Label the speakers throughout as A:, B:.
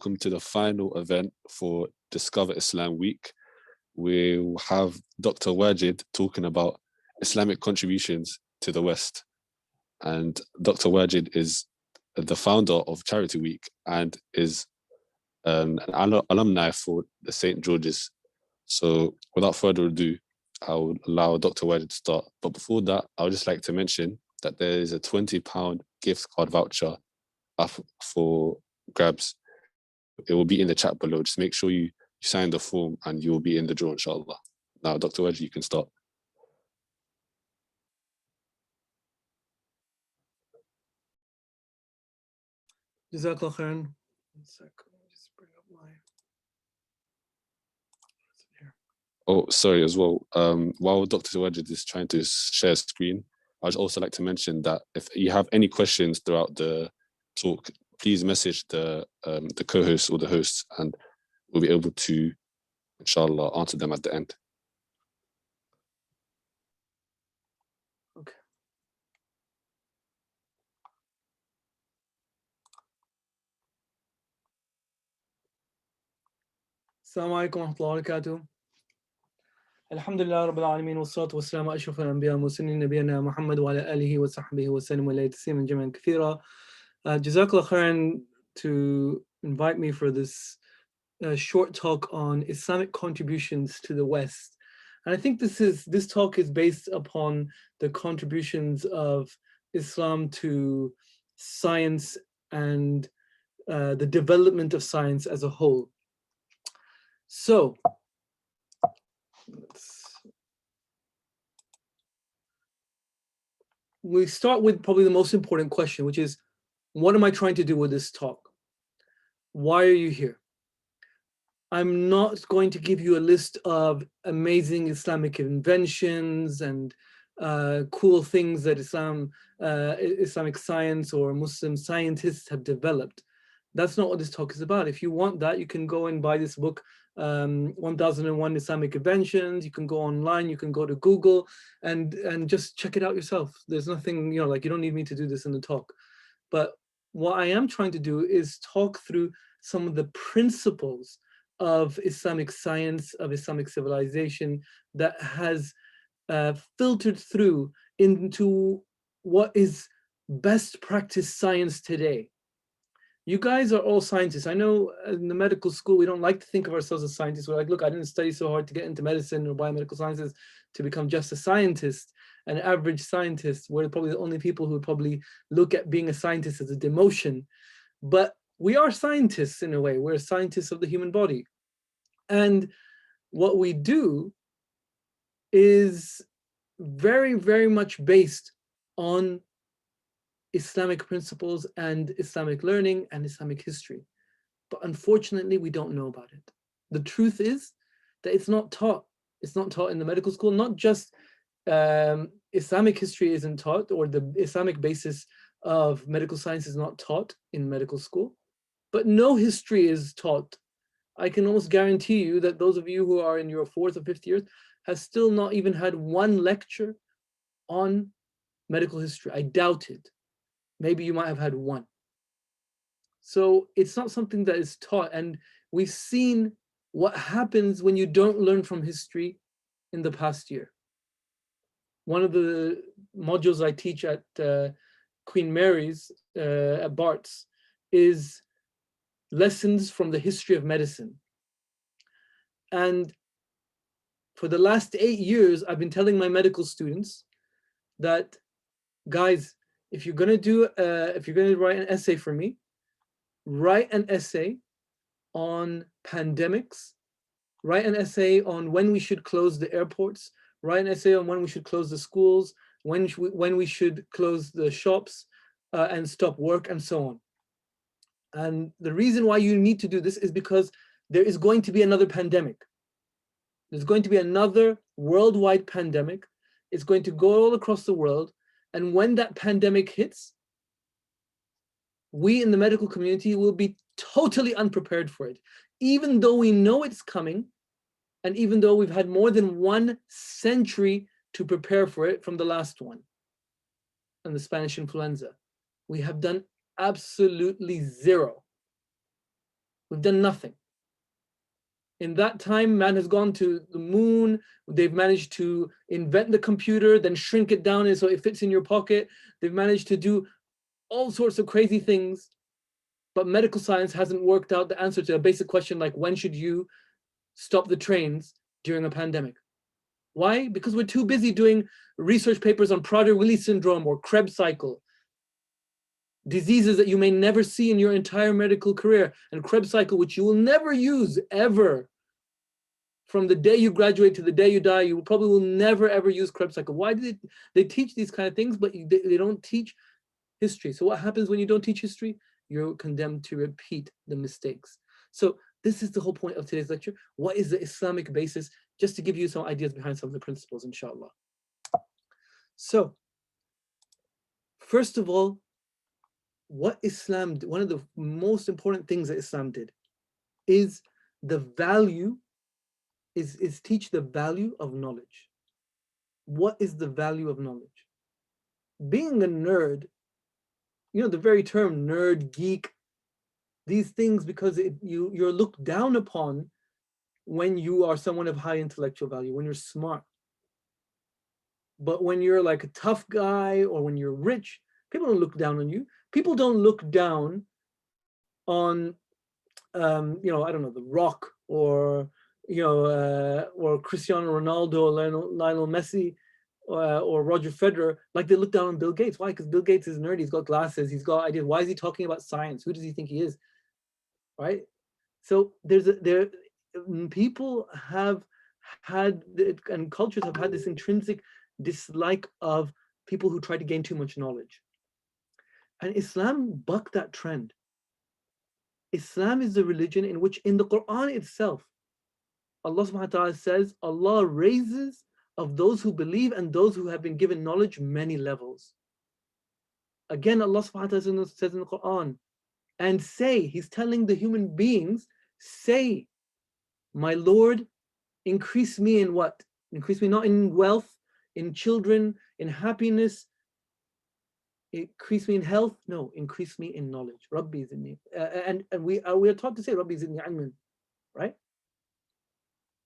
A: welcome to the final event for Discover Islam Week. We'll have Dr. Wajid talking about Islamic contributions to the West. And Dr. Wajid is the founder of Charity Week and is an alumni for the St. George's. So without further ado, I'll allow Dr. Wajid to start. But before that, I would just like to mention that there is a £20 gift card voucher up for grabs. It will be in the chat below. Just make sure you sign the form and you will be in the draw, inshallah. Now, Dr. Wajid, you can start.
B: Jazakallah khairan. 1 sec. Let me just bring up my.
A: Oh, sorry as well. While Dr. Wajid is trying to share screen, I'd also like to mention that if you have any questions throughout the talk, please message the co-hosts or the hosts, and we'll be able to, inshallah, answer them at the end.
B: Okay. Assalamu alaikum wa rahmatullahi wa barakatuh. Alhamdulillah Rabbil Alameen wa salatu wa salam ashraf al-anbiya wa nabiyana Muhammad wa ala alihi wa sahbihi wa sallam wa alayhi tasliman jama'an kathira. Jazakallah khairan to invite me for this short talk on Islamic contributions to the West. And I think this talk is based upon the contributions of Islam to science and the development of science as a whole. So, we start with probably the most important question, which is, what am I trying to do with this talk? Why are you here? I'm not going to give you a list of amazing Islamic inventions and cool things that Islamic science or Muslim scientists have developed. That's not what this talk is about. If you want that, you can go and buy this book, 1001 Islamic Inventions. You can go online, you can go to Google and just check it out yourself. There's nothing, you don't need me to do this in the talk. But what I am trying to do is talk through some of the principles of Islamic science, of Islamic civilization that has filtered through into what is best practice science today. You guys are all scientists. I know in the medical school, we don't like to think of ourselves as scientists. We're like, look, I didn't study so hard to get into medicine or biomedical sciences to become just a scientist, an average scientist. We're probably the only people who would probably look at being a scientist as a demotion. But we are scientists in a way. We're scientists of the human body. And what we do is very, very much based on Islamic principles and Islamic learning and Islamic history. But unfortunately, we don't know about it. The truth is that it's not taught. It's not taught in the medical school. Not just Islamic history isn't taught, or the Islamic basis of medical science is not taught in medical school, but no history is taught. I can almost guarantee you that those of you who are in your 4th or 5th years has still not even had one lecture on medical history. I doubt it. Maybe you might have had one. So it's not something that is taught. And we've seen what happens when you don't learn from history in the past year. One of the modules I teach at Queen Mary's, at Bart's, is lessons from the history of medicine. And for the last 8 years, I've been telling my medical students that, guys, if you're going to write an essay for me, write an essay on pandemics, write an essay on when we should close the airports, write an essay on when we should close the schools, when we should close the shops and stop work, and so on. And the reason why you need to do this is because there is going to be another pandemic. There's going to be another worldwide pandemic. It's going to go all across the world. And when that pandemic hits, we in the medical community will be totally unprepared for it. Even though we know it's coming, and even though we've had more than 1 century to prepare for it from the last one, and the Spanish influenza, we have done absolutely zero. We've done nothing. In that time, man has gone to the moon. They've managed to invent the computer, then shrink it down so it fits in your pocket. They've managed to do all sorts of crazy things. But medical science hasn't worked out the answer to a basic question like, when should you stop the trains during a pandemic? Why? Because we're too busy doing research papers on Prader-Willi syndrome or Krebs cycle, diseases that you may never see in your entire medical career, and Krebs cycle, which you will never use ever. From the day you graduate to the day you die, you probably will never ever use Krebs cycle. Why do they teach these kind of things, but they don't teach history? So what happens when you don't teach history? You're condemned to repeat the mistakes. So this is the whole point of today's lecture. What is the Islamic basis? Just to give you some ideas behind some of the principles, inshallah. So, first of all, what Islam, one of the most important things that Islam did is the value, is teach the value of knowledge. What is the value of knowledge? Being a nerd, you know, the very term nerd, geek, these things, because you're looked down upon when you are someone of high intellectual value, when you're smart. But when you're like a tough guy or when you're rich, people don't look down on you. People don't look down on, you know, I don't know, The Rock or, you know, or Cristiano Ronaldo, Lionel Messi, or Roger Federer, like they look down on Bill Gates. Why? Because Bill Gates is nerdy. He's got glasses. He's got ideas. Why is he talking about science? Who does he think he is? Right? So people have had, and cultures have had this intrinsic dislike of people who try to gain too much knowledge. And Islam bucked that trend. Islam is the religion in which, in the Quran itself, Allah subhanahu wa ta'ala says, Allah raises of those who believe and those who have been given knowledge many levels. Again, Allah subhanahu wa ta'ala says in the Quran, and say, he's telling the human beings, say, my Lord, increase me in what? Increase me not in wealth, in children, in happiness, increase me in health. No, increase me in knowledge. Rabbi zidni. And we are taught to say, Rabbi zidni ilman, right?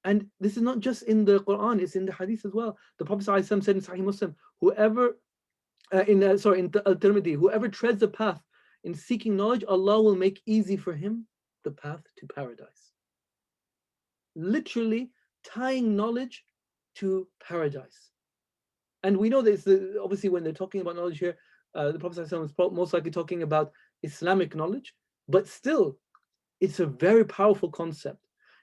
B: And this is not just in the Quran, it's in the Hadith as well. The Prophet ﷺ said in Sahih Muslim, whoever, in Al-Tirmidhi, whoever treads the path in seeking knowledge, Allah will make easy for him the path to paradise. Literally tying knowledge to paradise. And we know this, obviously when they're talking about knowledge here, the Prophet ﷺ is most likely talking about Islamic knowledge, but still, it's a very powerful concept.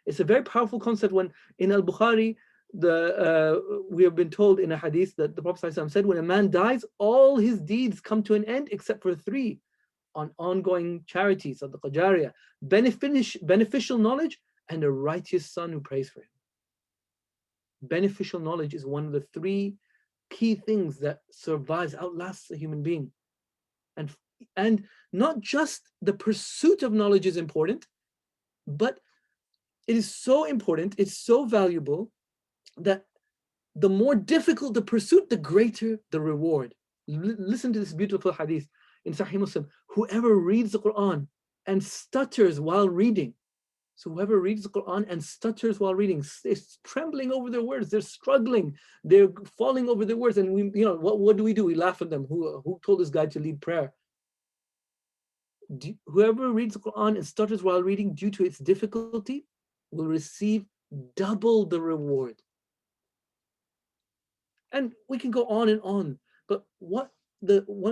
B: It's a very powerful concept when in Al-Bukhari, we have been told in a hadith that the Prophet ﷺ said, when a man dies, all his deeds come to an end except for 3, on ongoing charities, sadaqah jariyah, beneficial knowledge, and a righteous son who prays for him. Beneficial knowledge is one of the 3 key things that survives, outlasts a human being. And not just the pursuit of knowledge is important, but it is so important, it's so valuable, that the more difficult the pursuit, the greater the reward. Listen to this beautiful hadith in Sahih Muslim. Whoever reads the Quran and stutters while reading, so whoever reads the Quran and stutters while reading, is trembling over their words, they're struggling, they're falling over their words, and we, you know, what do? We laugh at them. Who told this guy to lead prayer? Whoever reads the Quran and stutters while reading due to its difficulty will receive double the reward. And we can go on, but one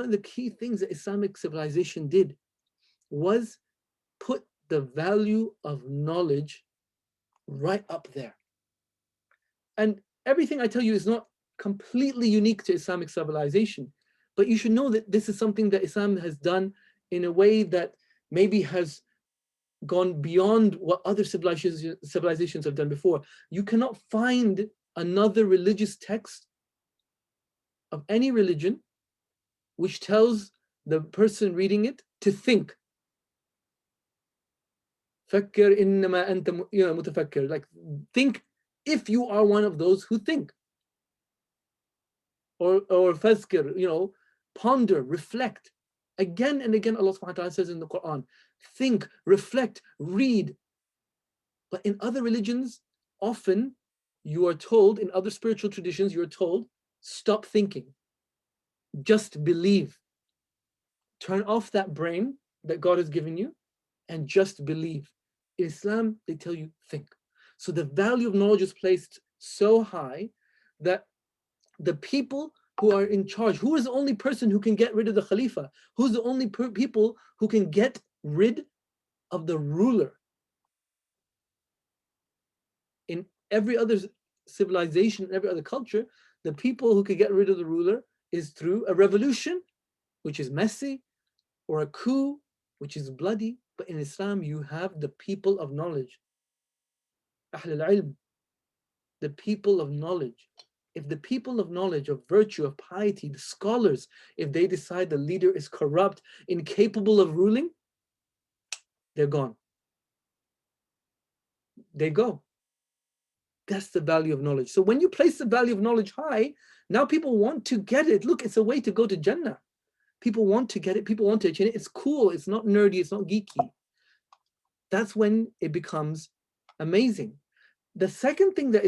B: of the key things that Islamic civilization did was put the value of knowledge right up there. And everything I tell you is not completely unique to Islamic civilization, but you should know that this is something that Islam has done in a way that maybe has gone beyond what other civilizations have done before. You cannot find another religious text of any religion which tells the person reading it to think. فكر إنما أنت متفكر, like think if you are one of those who think. Or فذكر, ponder, reflect. Again and again Allah subhanahu wa ta'ala says in the Quran, think, reflect, read. But in other religions, often you are told, in other spiritual traditions, you're told, stop thinking, just believe. Turn off that brain that God has given you and just believe. In Islam, they tell you, think. So the value of knowledge is placed so high that the people who are in charge, who is the only person who can get rid of the Khalifa? Who's the only people who can get rid of the ruler? In every other civilization, every other culture, the people who can get rid of the ruler is through a revolution, which is messy, or a coup, which is bloody. But in Islam, you have the people of knowledge. Ahl al-ilm, the people of knowledge. If the people of knowledge, of virtue, of piety, the scholars, if they decide the leader is corrupt, incapable of ruling, they're gone. They go. That's the value of knowledge. So when you place the value of knowledge high, now people want to get it. Look, it's a way to go to Jannah. People want to get it. People want to achieve it. It's cool. It's not nerdy. It's not geeky. That's when it becomes amazing. The second thing that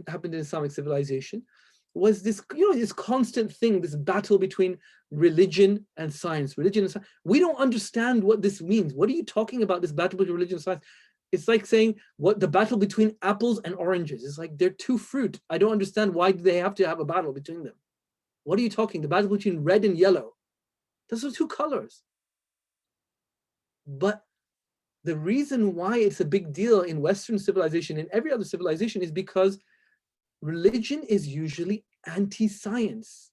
B: happened in Islamic civilization was this, this constant thing, this battle between religion and science. Religion and science. We don't understand what this means. What are you talking about, this battle between religion and science? It's like saying what the battle between apples and oranges. It's like they're two fruit. I don't understand why do they have to have a battle between them. What are you talking? The battle between red and yellow. Those are two colors. But the reason why it's a big deal in Western civilization and every other civilization is because religion is usually anti-science.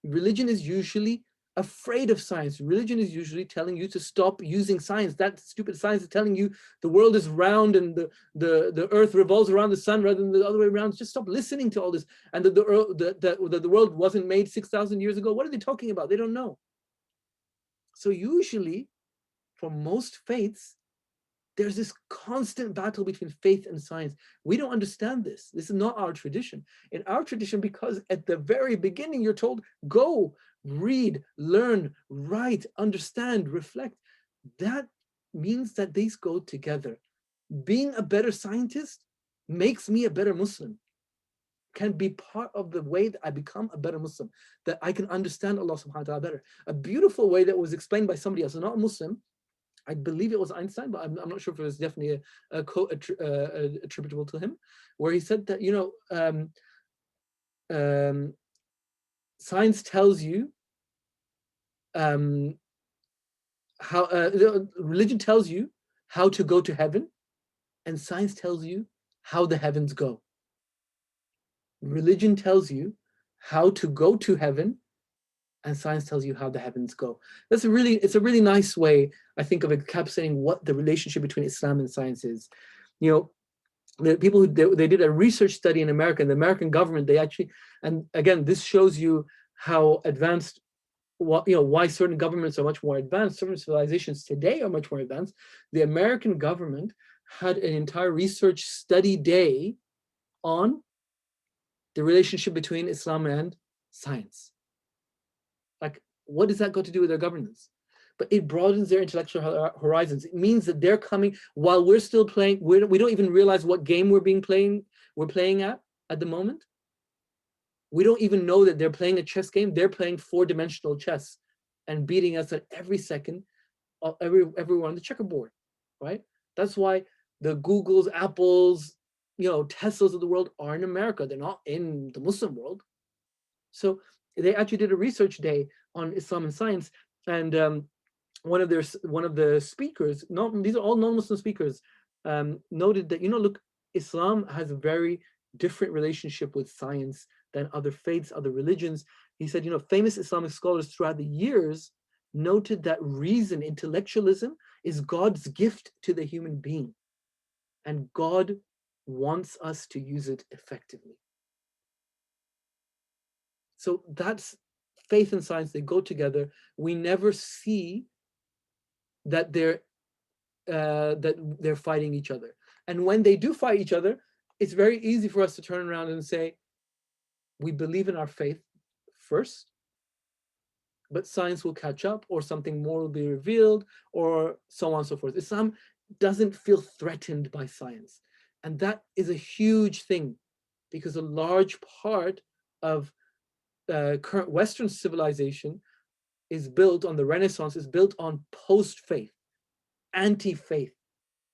B: Religion is usually afraid of science. Religion is usually telling you to stop using science. That stupid science is telling you the world is round and the earth revolves around the sun rather than the other way around. Just stop listening to all this. And that the world wasn't made 6,000 years ago. What are they talking about? They don't know. So usually, for most faiths, there's this constant battle between faith and science. We don't understand this. This is not our tradition. In our tradition, because at the very beginning, you're told, go, read, learn, write, understand, reflect. That means that these go together. Being a better scientist makes me a better Muslim. Can be part of the way that I become a better Muslim, that I can understand Allah subhanahu wa ta'ala better. A beautiful way that was explained by somebody else, not a Muslim, I believe it was Einstein, but I'm not sure if it was definitely a quote attributable to him, where he said that, science tells you how, religion tells you how to go to heaven, and science tells you how the heavens go. Religion tells you how to go to heaven, and science tells you how the heavens go. It's a really nice way, I think, of encapsulating what the relationship between Islam and science is. The people who they did a research study in America, and the American government, they actually, and again, this shows you how advanced, why certain governments are much more advanced, certain civilizations today are much more advanced. The American government had an entire research study day on the relationship between Islam and science. Like, what does that got to do with their governance? But it broadens their intellectual horizons. It means that they're coming while we're still playing. We don't even realize what game we're playing at the moment. We don't even know that they're playing a chess game. They're playing 4-dimensional chess and beating us at every second, everywhere on the checkerboard, right? That's why the Googles, Apples, Teslas of the world are in America. They're not in the Muslim world. So they actually did a research day on Islam and science, and one of the speakers, these are all non-Muslim speakers, noted that, look, Islam has a very different relationship with science than other faiths, other religions. He said, famous Islamic scholars throughout the years noted that reason, intellectualism, is God's gift to the human being, and God wants us to use it effectively. So that's faith and science, they go together. We never see that they're fighting each other. And when they do fight each other, it's very easy for us to turn around and say, we believe in our faith first. but science will catch up, or something more will be revealed, or so on and so forth. Islam doesn't feel threatened by science. And that is a huge thing, because a large part of current Western civilization is built on the Renaissance, is built on post-faith, anti-faith.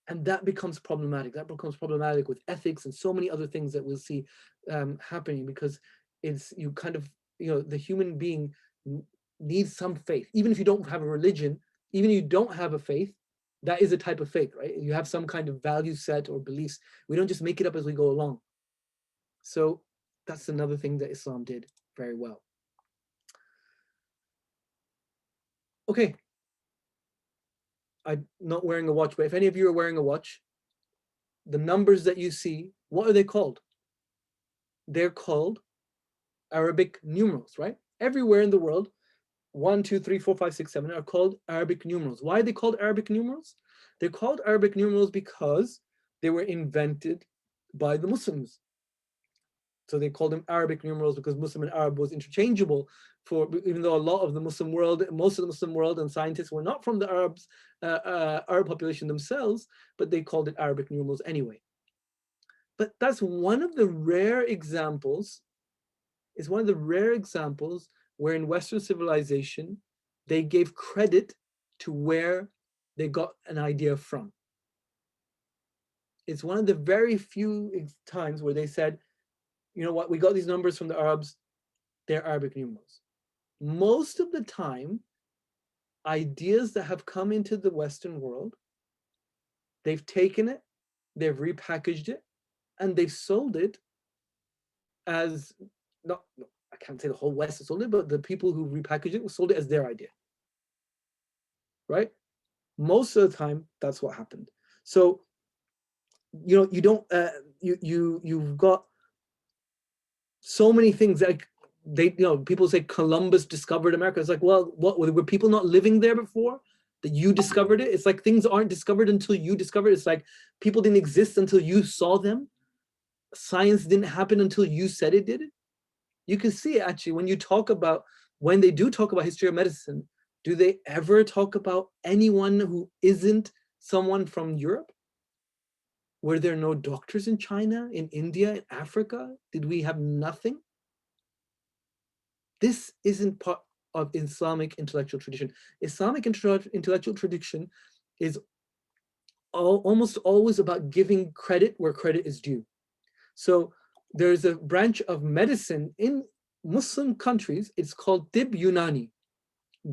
B: And that becomes problematic. That becomes problematic with ethics and so many other things that we'll see happening, because it's, you kind of, the human being needs some faith. Even if you don't have a religion, even if you don't have a faith, that is a type of faith, right? You have some kind of value set or beliefs. We don't just make it up as we go along. So that's another thing that Islam did very well. Okay. I'm not wearing a watch, but if any of you are wearing a watch, the numbers that you see, what are they called? They're called Arabic numerals, right? Everywhere in the world, 1, 2, 3, 4, 5, 6, 7 are called Arabic numerals. Why are they called Arabic numerals? They're called Arabic numerals because they were invented by the Muslims. So they called them Arabic numerals because Muslim and Arab was interchangeable, for, even though a lot of the Muslim world, most of the Muslim world and scientists were not from the Arab population themselves, but they called it Arabic numerals anyway. But that's one of the rare examples, where in Western civilization, they gave credit to where they got an idea from. It's one of the very few times where they said, you know what, we got these numbers from the Arabs, they're Arabic numerals. Most of the time, ideas that have come into the Western world, they've taken it, they've repackaged it, and they've sold it as, not, I can't say the whole West has sold it, but the people who repackaged it sold it as their idea, right? Most of the time, that's what happened. So, you don't, you've got so many things that they, people say Columbus discovered America. It's like, well, what, were people not living there before that you discovered it? It's like things aren't discovered until you discover it. It's like people didn't exist until you saw them. Science didn't happen until you said it did. You can see it actually when they do talk about history of medicine, do they ever talk about anyone who isn't someone from Europe? Were there no doctors in China, in India, in Africa? Did we have nothing? This isn't part of Islamic intellectual tradition. Islamic intellectual tradition is almost always about giving credit where credit is due. So there's a branch of medicine in Muslim countries, it's called Tib Yunani,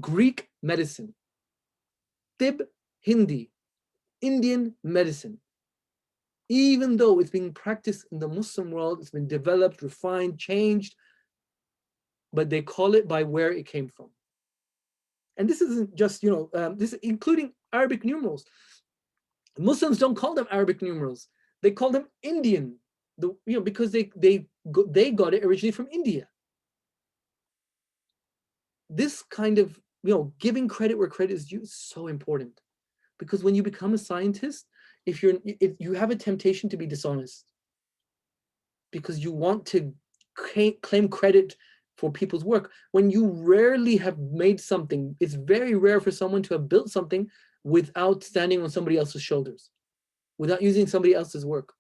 B: Greek medicine. Tib, Hindi, Indian medicine. Even though it's being practiced in the Muslim world, it's been developed, refined, changed, but they call it by where it came from. And this isn't just, this is including Arabic numerals. Muslims don't call them Arabic numerals. They call them Indian, because they got it originally from India. This kind of, giving credit where credit is due is so important, because when you become a scientist, if you have a temptation to be dishonest, because you want to claim credit for people's work, when you rarely have made something. It's very rare for someone to have built something without standing on somebody else's shoulders, without using somebody else's work.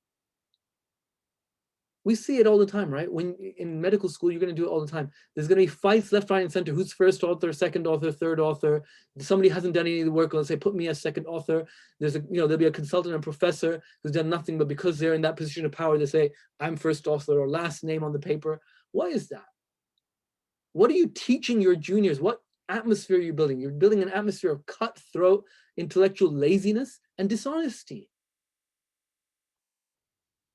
B: We see it all the time, right? When in medical school, you're going to do it all the time. There's going to be fights left, right, and center. Who's first author, second author, third author? Somebody hasn't done any of the work. Let's say, put me as second author. There'll be a consultant and professor who's done nothing, but because they're in that position of power, they say, I'm first author or last name on the paper. Why is that? What are you teaching your juniors? What atmosphere are you building? You're building an atmosphere of cutthroat, intellectual laziness, and dishonesty.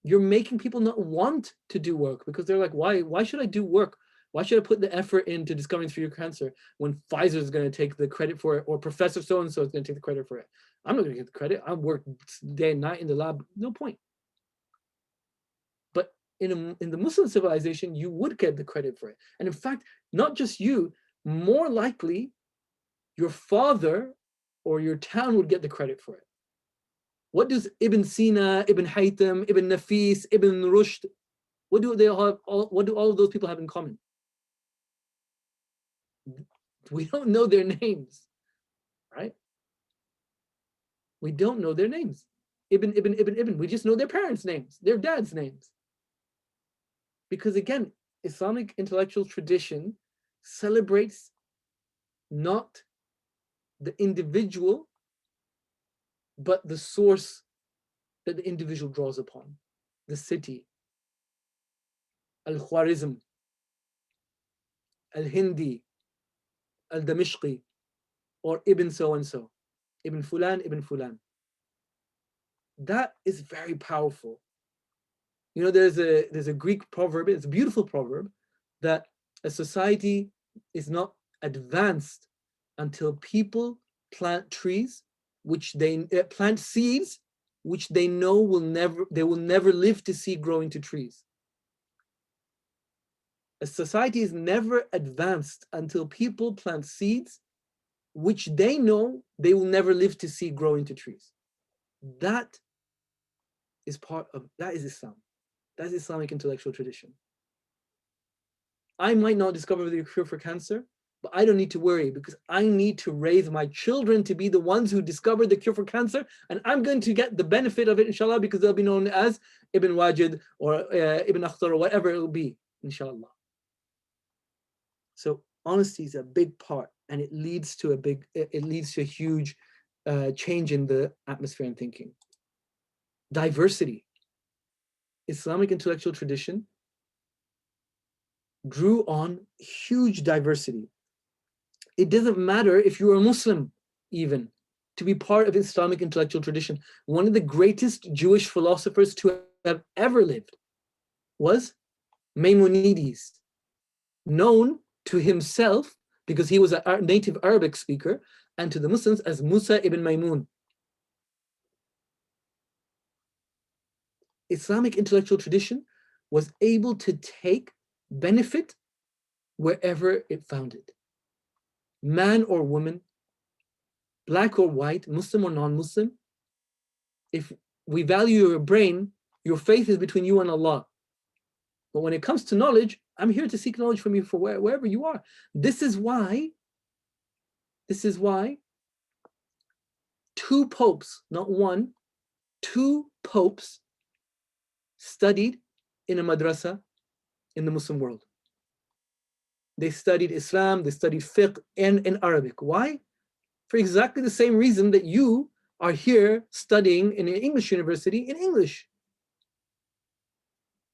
B: You're making people not want to do work because they're like, why should I do work? Why should I put the effort into discovering three-year cancer when Pfizer is going to take the credit for it, or Professor so-and-so is going to take the credit for it? I'm not going to get the credit. I work day and night in the lab. No point. But in the Muslim civilization, you would get the credit for it. And in fact, not just you, more likely your father or your town would get the credit for it. What does Ibn Cena, Ibn Haytham, Ibn Nafis, Ibn Rushd, what do all of those people have in common? We don't know their names, right? We don't know their names. Ibn. We just know their parents' names, their dads' names. Because again, Islamic intellectual tradition celebrates not the individual, but the source that the individual draws upon. The city, Al-Khwarizm, Al-Hindi, Al-Damishqi, or Ibn so-and-so, Ibn Fulan, Ibn Fulan. That is very powerful. You know, there's a Greek proverb, it's a beautiful proverb, that a society is not advanced until people plant trees, which they plant seeds, which they know they will never live to see grow into trees. A society is never advanced until people plant seeds, which they know they will never live to see grow into trees. That is Islam. That's Islamic intellectual tradition. I might not discover the cure for cancer, but I don't need to worry, because I need to raise my children to be the ones who discover the cure for cancer, and I'm going to get the benefit of it, inshallah, because they'll be known as Ibn Wajid or Ibn Akhtar or whatever it will be, inshallah. So honesty is a big part, and it leads to a huge change in the atmosphere and thinking. Diversity. Islamic intellectual tradition drew on huge diversity. It doesn't matter if you're a Muslim, even, to be part of Islamic intellectual tradition. One of the greatest Jewish philosophers to have ever lived was Maimonides, known to himself, because he was a native Arabic speaker, and to the Muslims as Musa ibn Maymun. Islamic intellectual tradition was able to take benefit wherever it found it. Man or woman, black or white, Muslim or non-Muslim, if we value your brain, your faith is between you and Allah. But when it comes to knowledge, I'm here to seek knowledge from you for wherever you are. This is why two popes, not one, two popes studied in a madrasa in the Muslim world. They studied Islam, they studied fiqh and in Arabic. Why? For exactly the same reason that you are here studying in an English university in English.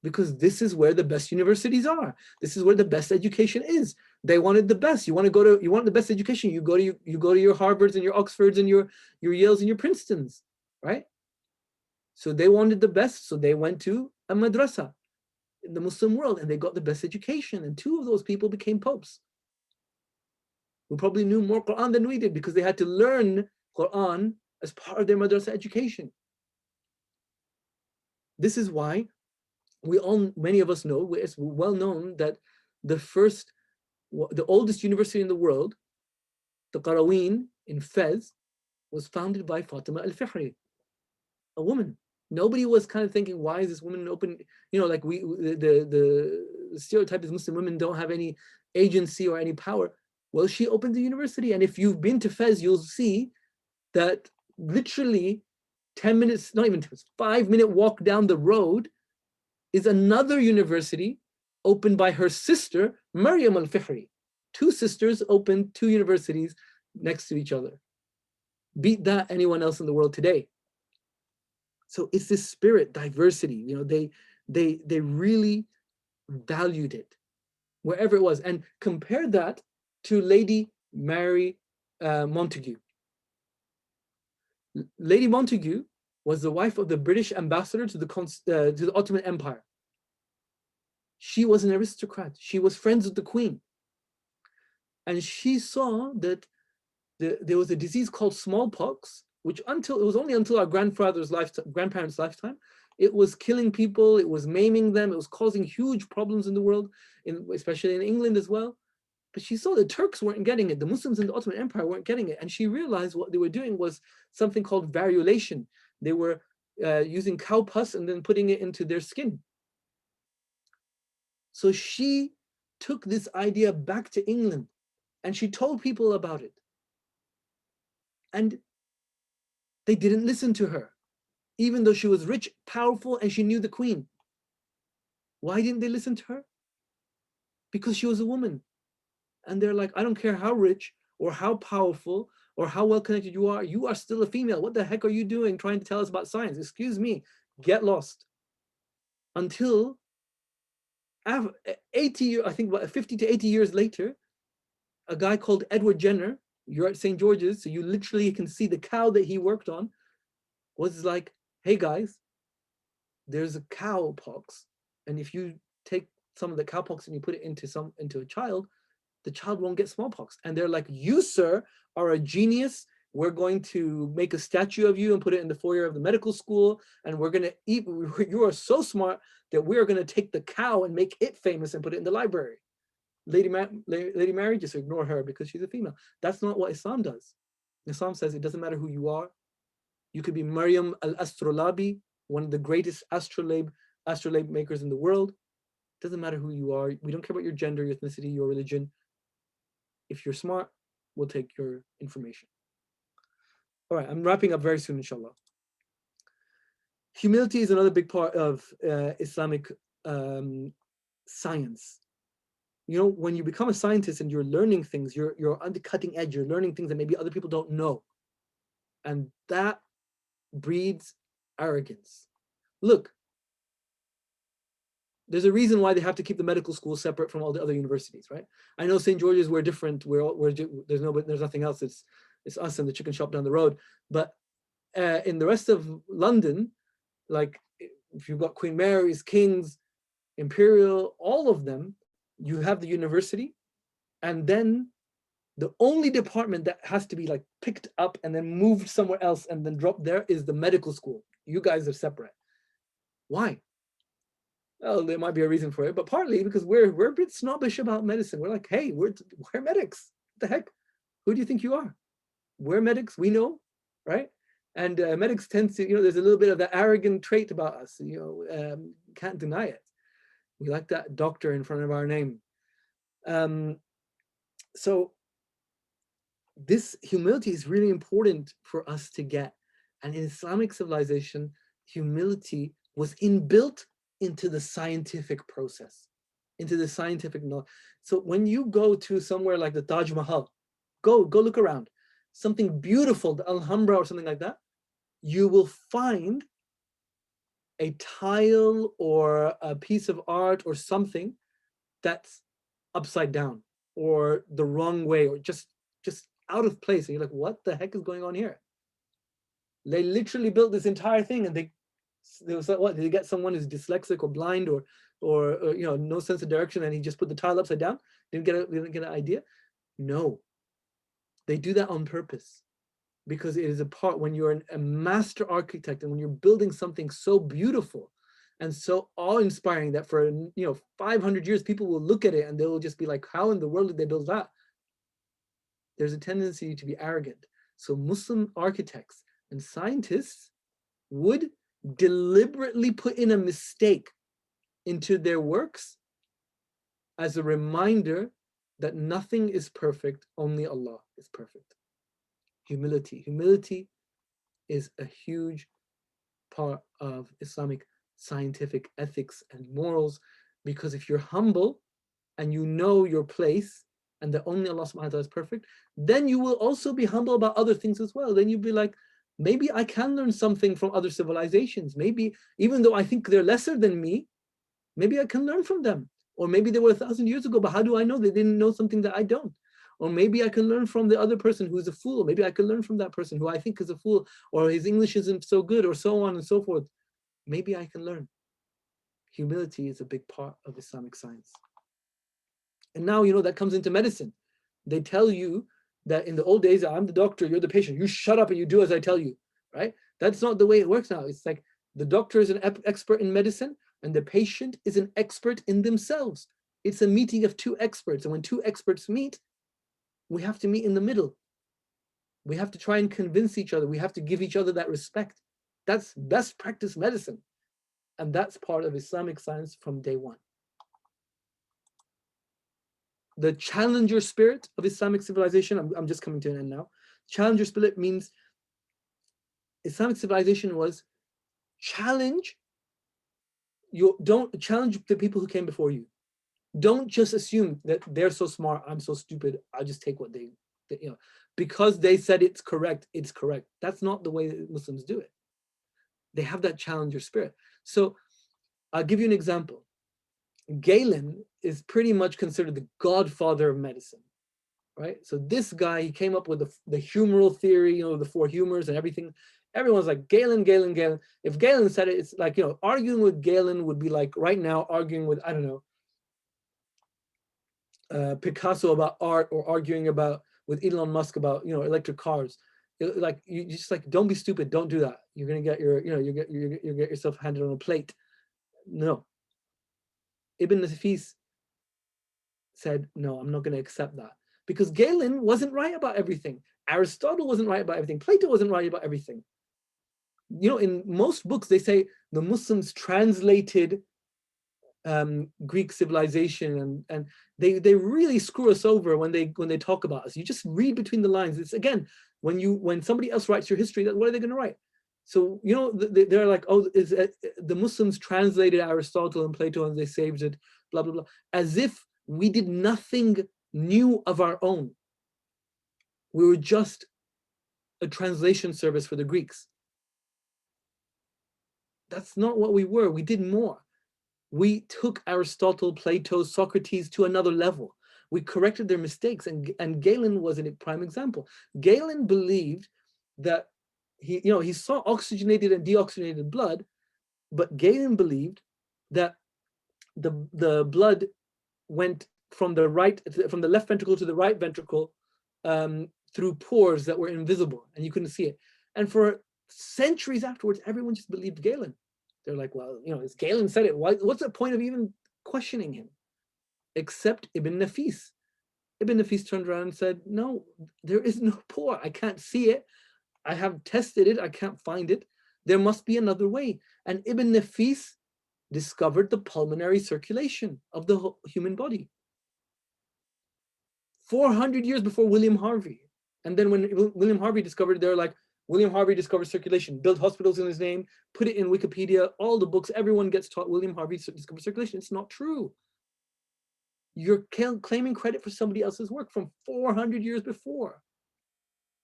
B: Because this is where the best universities are. This is where the best education is. They wanted the best. You want the best education. You go to your Harvards and your Oxfords and your Yales and your Princetons, right? So they wanted the best, so they went to a madrasa in the Muslim world, and they got the best education. And two of those people became popes, who probably knew more Quran than we did, because they had to learn Quran as part of their madrasa education. This is why many of us know, it's well known that the oldest university in the world, the Qaraween in Fez, was founded by Fatima al-Fihri, a woman. Nobody was kind of thinking, why is this woman open? You know, like the stereotype is Muslim women don't have any agency or any power. Well, she opened the university, and if you've been to Fez, you'll see that literally 10 minutes, not even 10 minutes, 5-minute walk down the road is another university opened by her sister, Maryam al-Fihri. Two sisters opened two universities next to each other. Beat that anyone else in the world today. So it's this spirit, diversity. You know, they really valued it wherever it was. And compare that to Lady Mary Montagu. Lady Montagu was the wife of the British ambassador to the Ottoman Empire. She was an aristocrat. She was friends with the Queen. And she saw that there was a disease called smallpox, which it was only until our grandparents' lifetime, it was killing people, it was maiming them, it was causing huge problems in the world, especially in England as well. But she saw the Turks weren't getting it, the Muslims in the Ottoman Empire weren't getting it, and she realized what they were doing was something called variolation. They were using cow pus and then putting it into their skin. So she took this idea back to England, And she told people about it. And they didn't listen to her, even though she was rich, powerful, and she knew the queen. Why didn't they listen to her? Because she was a woman. And they're like, I don't care how rich or how powerful or how well connected you are still a female. What the heck are you doing trying to tell us about science? Excuse me, get lost. Until 80 years, I think about 50 to 80 years later, a guy called Edward Jenner, you're at St. George's, so you literally can see the cow that he worked on, was like, hey guys, there's a cow pox. And if you take some of the cow pox and you put it into a child, the child won't get smallpox. And they're like, you, sir, are a genius. We're going to make a statue of you and put it in the foyer of the medical school. And we're going to eat. You are so smart that we are going to take the cow and make it famous and put it in the library. Lady Mary, just ignore her because she's a female. That's not what Islam does. Islam says it doesn't matter who you are. You could be Maryam al-Astrolabi, one of the greatest astrolabe makers in the world. It doesn't matter who you are. We don't care about your gender, your ethnicity, your religion. If you're smart, we'll take your information. All right, I'm wrapping up very soon, inshallah. Humility is another big part of Islamic science. You know, when you become a scientist and you're learning things, you're on the cutting edge, you're learning things that maybe other people don't know. And that breeds arrogance. Look, there's a reason why they have to keep the medical school separate from all the other universities, right? I know St. George's, we're different. There's nothing else. It's us and the chicken shop down the road. But in the rest of London, like if you've got Queen Mary's, King's, Imperial, all of them, you have the university, and then the only department that has to be like picked up and then moved somewhere else and then dropped there is the medical school. You guys are separate. Why? Well, there might be a reason for it, but partly because we're a bit snobbish about medicine. We're like, hey, we're medics. What the heck? Who do you think you are? We're medics. We know, right? And medics tend to, there's a little bit of that arrogant trait about us. Can't deny it. We like that doctor in front of our name. So this humility is really important for us to get. And in Islamic civilization, humility was inbuilt into the scientific process, into the scientific knowledge. So when you go to somewhere like the Taj Mahal, go look around, something beautiful, the Alhambra or something like that, you will find a tile or a piece of art or something that's upside down or the wrong way or just out of place. And you're like, what the heck is going on here? They literally built this entire thing, and they was like, what, did they get someone who's dyslexic or blind or no sense of direction, and he just put the tile upside down? Didn't get an idea? No, they do that on purpose, because it is a part when you're a master architect and when you're building something so beautiful and so awe-inspiring that for 500 years people will look at it and they'll just be like, how in the world did they build that? There's a tendency to be arrogant. So Muslim architects and scientists would deliberately put in a mistake into their works as a reminder that nothing is perfect, only Allah is perfect. Humility is a huge part of Islamic scientific ethics and morals, because if you're humble and you know your place and that only Allah subhanahu wa ta'ala is perfect, then you will also be humble about other things as well. Then you'll be like, maybe I can learn something from other civilizations. Maybe, even though I think they're lesser than me, maybe I can learn from them. Or maybe they were 1,000 years ago, but how do I know they didn't know something that I don't? Or maybe I can learn from the other person who's a fool. Maybe I can learn from that person who I think is a fool, or his English isn't so good, or so on and so forth. Maybe I can learn. Humility is a big part of Islamic science. And now, that comes into medicine. They tell you that in the old days, I'm the doctor, you're the patient. You shut up and you do as I tell you, right? That's not the way it works now. It's like the doctor is an expert in medicine and the patient is an expert in themselves. It's a meeting of two experts. And when two experts meet, we have to meet in the middle. We have to try and convince each other. We have to give each other that respect. That's best practice medicine. And that's part of Islamic science from day one. the challenger spirit of Islamic civilization, I'm just coming to an end now. Challenger spirit means Islamic civilization was don't challenge the people who came before you. Don't just assume that they're so smart, I'm so stupid, I'll just take what they because they said it's correct, it's correct. That's not the way that Muslims do it. They have that challenger spirit. So I'll give you an example. Galen is pretty much considered the godfather of medicine, right? So this guy, he came up with the humoral theory, the four humors and everything. Everyone's like, Galen, Galen, Galen. If Galen said it, it's like, arguing with Galen would be like right now arguing with, I don't know, Picasso about art, or arguing with Elon Musk about, electric cars. Like, you just like, don't be stupid, don't do that. You're gonna get you get yourself handed on a plate. No. Ibn Nafis said, no, I'm not going to accept that. Because Galen wasn't right about everything. Aristotle wasn't right about everything. Plato wasn't right about everything. In most books, they say the Muslims translated Greek civilization, and they really screw us over when they talk about us. You just read between the lines. It's, again, when somebody else writes your history, what are they going to write? So, they're like, oh, the Muslims translated Aristotle and Plato and they saved it, blah, blah, blah, as if we did nothing new of our own. We were just a translation service for the Greeks. That's not what we were. We did more. We took Aristotle, Plato, Socrates to another level. We corrected their mistakes, and Galen was a prime example. Galen believed that he saw oxygenated and deoxygenated blood, but Galen believed that the blood went from the left ventricle to the right ventricle through pores that were invisible and you couldn't see it. And for centuries afterwards, everyone just believed Galen. They're like, well, it's Galen said it. What's the point of even questioning him? Except Ibn Nafis. Ibn Nafis turned around and said, no, there is no pore. I can't see it. I have tested it. I can't find it. There must be another way. And Ibn Nafis discovered the pulmonary circulation of the human body 400 years before William Harvey. And then when William Harvey discovered, they're like, William Harvey discovered circulation, built hospitals in his name, put it in Wikipedia, all the books, everyone gets taught William Harvey discovered circulation. It's not true. You're claiming credit for somebody else's work from 400 years before.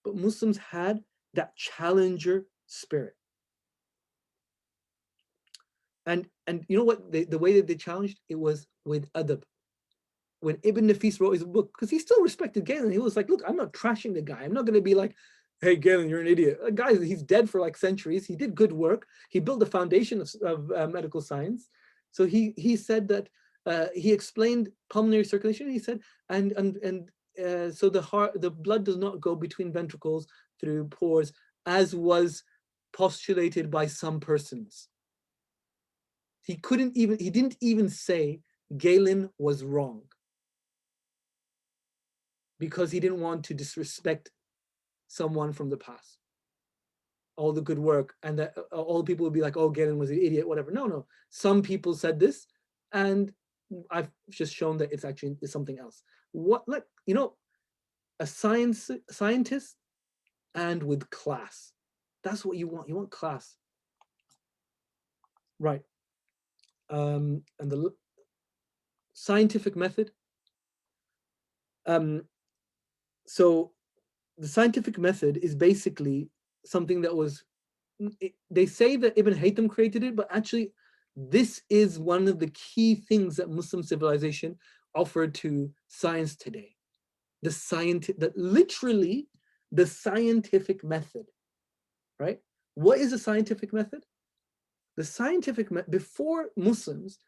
B: But Muslims had that challenger spirit. And you know what? The way that they challenged, it was with adab. When Ibn Nafis wrote his book, because he still respected Galen, he was like, look, I'm not trashing the guy. I'm not going to be like, hey, Galen, you're an idiot. Guys, he's dead for like centuries. He did good work. He built the foundation of medical science. So he said that he explained pulmonary circulation. He said, so the blood does not go between ventricles through pores, as was postulated by some persons. He didn't even say Galen was wrong, because he didn't want to disrespect someone from the past, all the good work, and that all people would be like, oh, Galen was an idiot, whatever. No. Some people said this, and I've just shown that it's something else. A scientist, and with class. That's what you want. You want class. Right. And the scientific method. So the scientific method is basically something that was, they say that Ibn Haytham created it, but actually this is one of the key things that Muslim civilization offered to science today. Literally the scientific method, right? What is a scientific method? The scientific method, before Muslims,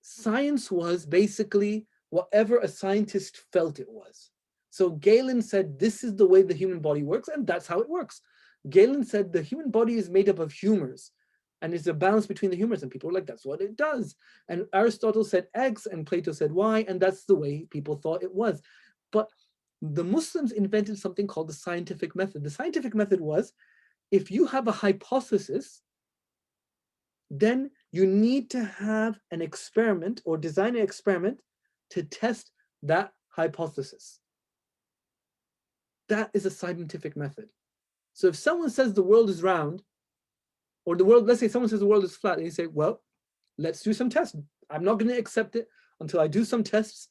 B: science was basically whatever a scientist felt it was. So Galen said, this is the way the human body works, and that's how it works. Galen said the human body is made up of humors, and it's a balance between the humors, and people were like, that's what it does. And Aristotle said X, and Plato said Y, and that's the way people thought it was. But the Muslims invented something called the scientific method. The scientific method was, if you have a hypothesis, then you need to have an experiment or design an experiment to test that hypothesis. That is a scientific method. So if someone says the world is round, or the world, let's say someone says the world is flat, and you say, well, let's do some tests. I'm not going to accept it until I do some tests,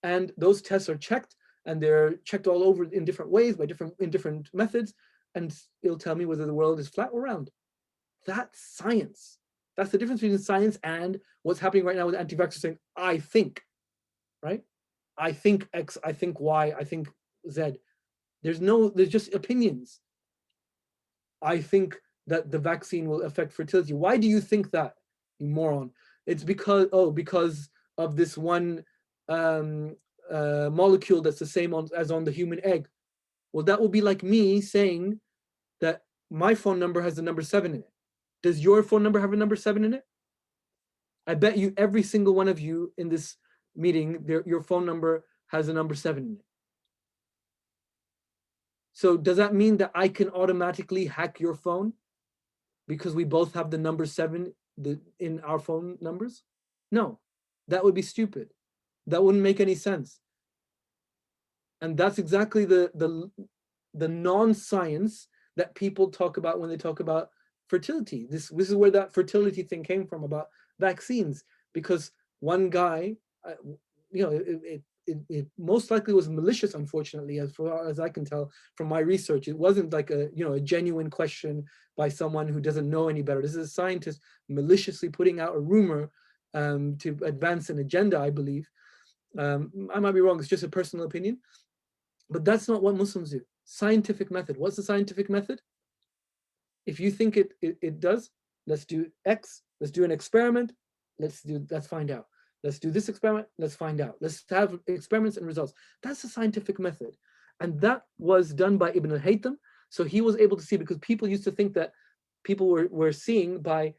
B: and those tests are checked, and they're checked all over in different ways, in different methods, and it'll tell me whether the world is flat or round. That's science. That's the difference between science and what's happening right now with anti-vaxxers saying, I think, right? I think X, I think Y, I think Z. There's just opinions. I think that the vaccine will affect fertility. Why do you think that, you moron? It's because of this one molecule that's the same as on the human egg. Well, that will be like me saying that my phone number has the number 7 in it. Does your phone number have a number 7 in it? I bet you every single one of you in this meeting, your phone number has a number 7 in it. So does that mean that I can automatically hack your phone because we both have the number 7 in our phone numbers? No, that would be stupid. That wouldn't make any sense. And that's exactly the non-science that people talk about when they talk about fertility. This is where that fertility thing came from about vaccines, because one guy, it most likely was malicious, unfortunately, as far as I can tell from my research. It wasn't like a genuine question by someone who doesn't know any better. This is a scientist maliciously putting out a rumor to advance an agenda, I believe. I might be wrong, it's just a personal opinion. But that's not what Muslims do. Scientific method. What's the scientific method? If you think it does, let's do X, let's do an experiment, let's find out. Let's do this experiment, let's find out. Let's have experiments and results. That's the scientific method. And that was done by Ibn al-Haytham. So he was able to see, because people used to think that people were seeing by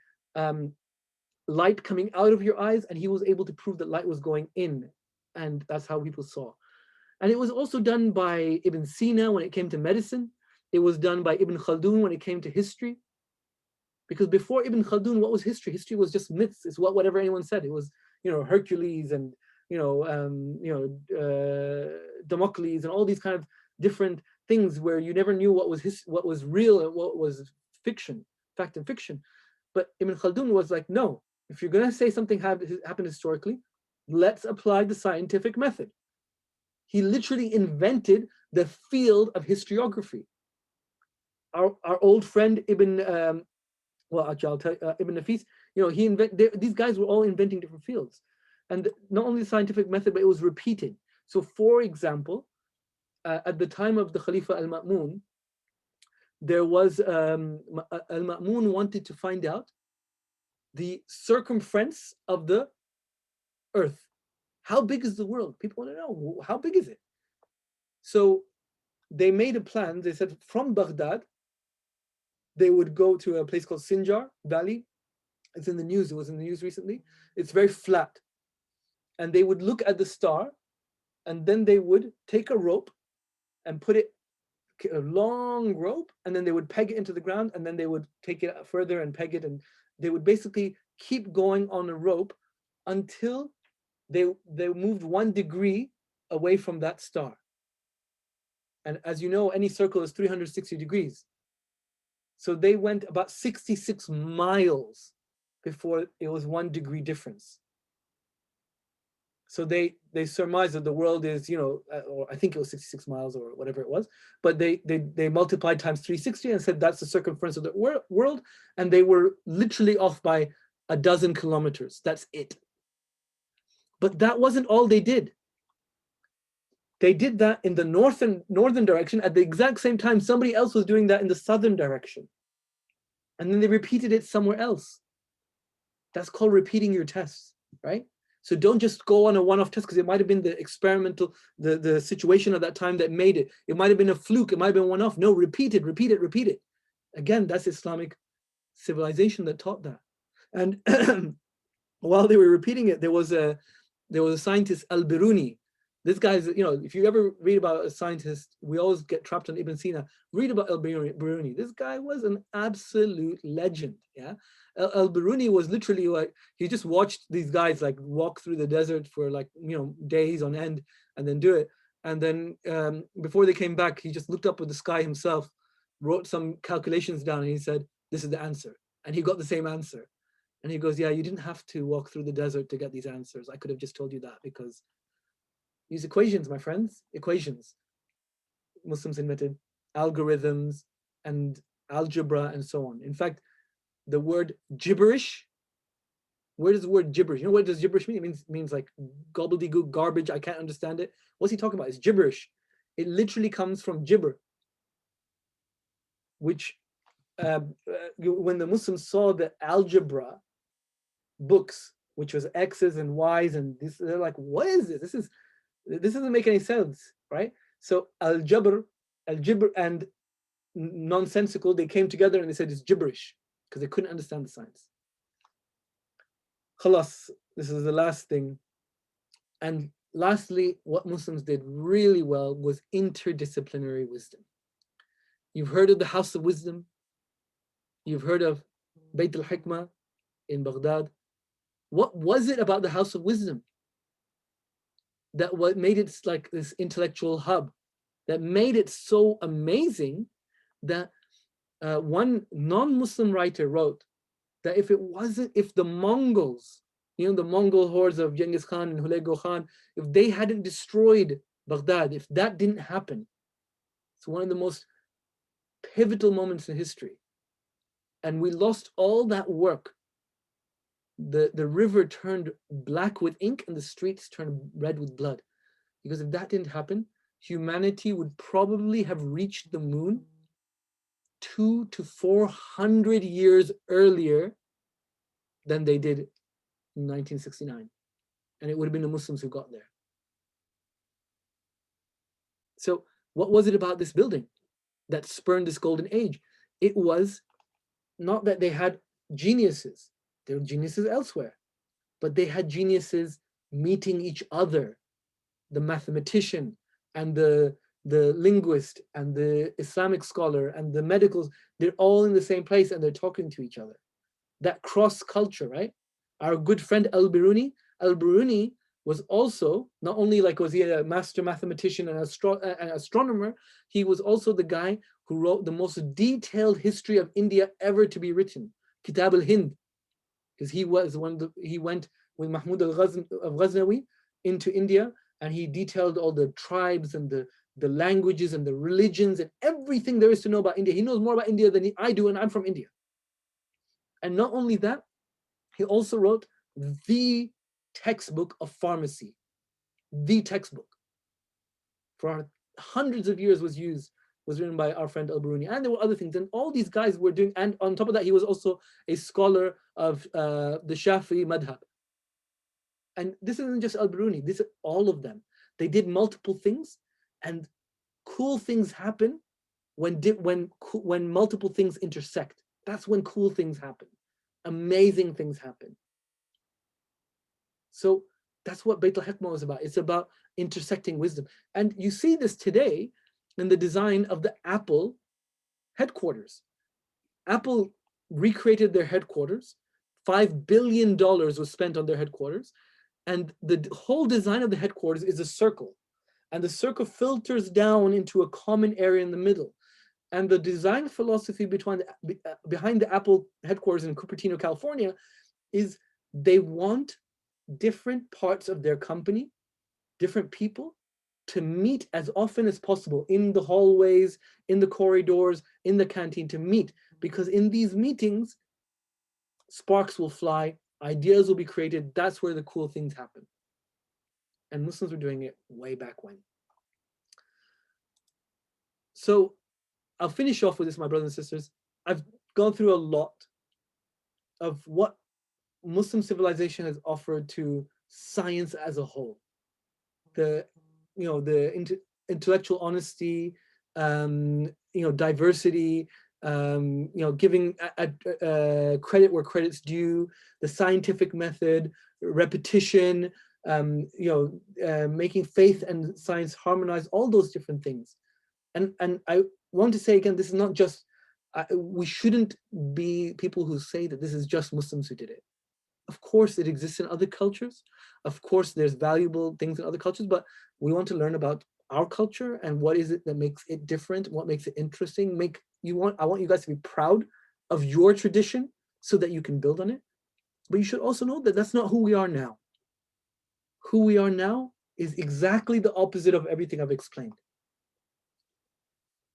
B: light coming out of your eyes, and he was able to prove that light was going in. And that's how people saw. And it was also done by Ibn Cena when it came to medicine. It was done by Ibn Khaldun when it came to history. Because before Ibn Khaldun, what was history? History was just myths. It's whatever anyone said. It was, Hercules and, Damocles and all these kind of different things where you never knew what was real and what was fiction, fact and fiction. But Ibn Khaldun was like, no, if you're going to say something happened historically, let's apply the scientific method. He literally invented the field of historiography. Our old friend Ibn Ibn Nafis, these guys were all inventing different fields. And not only the scientific method, but it was repeated. So for example, at the time of the Khalifa al-Ma'mun, there was, al-Ma'mun wanted to find out the circumference of the earth. How big is the world? People want to know, how big is it? So they made a plan. They said from Baghdad, they would go to a place called Sinjar Valley. It's in the news. It was in the news recently. It's very flat. And they would look at the star, and then they would take a rope and put it, a long rope, and then they would peg it into the ground, and then they would take it further and peg it, and they would basically keep going on a rope until they moved 1 degree away from that star. And as you know, any circle is 360 degrees. So they went about 66 miles before it was 1 degree difference. So they surmised that the world is, or I think it was 66 miles or whatever it was, but they multiplied times 360 and said that's the circumference of the world, and they were literally off by 12 kilometers. That's it. But that wasn't all they did. They did that in the northern direction. At the exact same time, somebody else was doing that in the southern direction. And then they repeated it somewhere else. That's called repeating your tests, right? So don't just go on a one-off test, because it might have been the experimental, the situation at that time that made it. It might have been a fluke. It might have been one-off. No, repeat it, repeat it, repeat it. Again, that's Islamic civilization that taught that. And while they were repeating it, there was a scientist, Al-Biruni, This guy's, you know, if you ever read about a scientist, we always get trapped on Ibn Sina. Read about al-Biruni. This guy was an absolute legend. Yeah, al-Biruni was literally like, he just watched these guys like walk through the desert for like, you know, days on end and then do it. And then before they came back, he just looked up at the sky himself, wrote some calculations down, and he said, "This is the answer." And he got the same answer. And he goes, "Yeah, you didn't have to walk through the desert to get these answers. I could have just told you that, because use equations, my friends, equations. Muslims invented algorithms and algebra and so on. In fact, the word gibberish, where does the word gibberish, you know what does gibberish mean? It means like gobbledygook, garbage, I can't understand it. What's he talking about? It's gibberish. It literally comes from gibber, which when the Muslims saw the algebra books, which was X's and Y's and this, they're like, what is this? This doesn't make any sense, right? So al-jabr and nonsensical, they came together and they said it's gibberish because they couldn't understand the science. Khalas, this is the last thing. And lastly, what Muslims did really well was interdisciplinary wisdom. You've heard of the House of Wisdom. You've heard of Bayt al-Hikmah in Baghdad. What was it about the House of Wisdom that what made it like this intellectual hub, that made it so amazing that one non-Muslim writer wrote that if the Mongols, you know, the Mongol hordes of Genghis Khan and Hulagu Khan, if they hadn't destroyed Baghdad, if that didn't happen, it's one of the most pivotal moments in history. And we lost all that work. The river turned black with ink and the streets turned red with blood. Because if that didn't happen, humanity would probably have reached the moon 200 to 400 years earlier than they did in 1969. And it would have been the Muslims who got there. So what was it about this building that spurned this golden age? It was not that they had geniuses. There were geniuses elsewhere, but they had geniuses meeting each other. The mathematician and the linguist and the Islamic scholar and the medicals, they're all in the same place and they're talking to each other. That cross culture, right? Our good friend al-Biruni was also, not only like was he a master mathematician and astronomer, he was also the guy who wrote the most detailed history of India ever to be written, Kitab al-Hind, because he went with Mahmud of Ghaznawi into India, and he detailed all the tribes and the languages and the religions and everything there is to know about India. He knows more about India than I do, and I'm from India. And not only that, he also wrote the textbook of pharmacy. The textbook for hundreds of years was written by our friend al-Biruni. And there were other things. And all these guys were doing, and on top of that, he was also a scholar of the Shafi'i madhab. And this isn't just al-Biruni, this is all of them. They did multiple things, and cool things happen when multiple things intersect. That's when cool things happen. Amazing things happen. So that's what Bayt al-Hikmah was about. It's about intersecting wisdom. And you see this today in the design of the Apple headquarters. Apple recreated their headquarters. $5 billion was spent on their headquarters. And the whole design of the headquarters is a circle. And the circle filters down into a common area in the middle. And the design philosophy behind the Apple headquarters in Cupertino, California, is they want different parts of their company, different people, to meet as often as possible in the hallways, in the corridors, in the canteen, to meet. Because in these meetings, sparks will fly, ideas will be created. That's where the cool things happen. And Muslims were doing it way back when. So I'll finish off with this, my brothers and sisters. I've gone through a lot of what Muslim civilization has offered to science as a whole. The intellectual honesty, diversity, giving credit where credit's due, the scientific method, repetition, making faith and science harmonize, all those different things. And I want to say again, this is not just, we shouldn't be people who say that this is just Muslims who did it. Of course, it exists in other cultures. Of course, there's valuable things in other cultures, but we want to learn about our culture and what is it that makes it different, what makes it interesting. I want you guys to be proud of your tradition so that you can build on it. But you should also know that that's not who we are now. Who we are now is exactly the opposite of everything I've explained.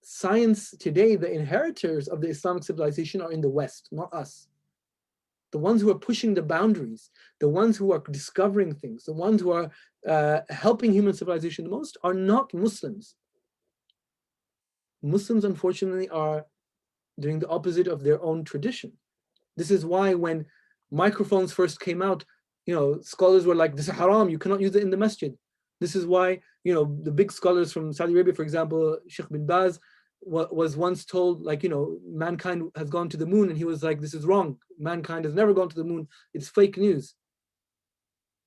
B: Science today, the inheritors of the Islamic civilization are in the West, not us. The ones who are pushing the boundaries, the ones who are discovering things, the ones who are helping human civilization the most are not Muslims. Muslims, unfortunately, are doing the opposite of their own tradition. This is why when microphones first came out, scholars were like, this is haram, you cannot use it in the masjid. This is why, the big scholars from Saudi Arabia, for example, Sheikh bin Baz, was once told, like, mankind has gone to the moon, and he was like, this is wrong. Mankind has never gone to the moon. It's fake news.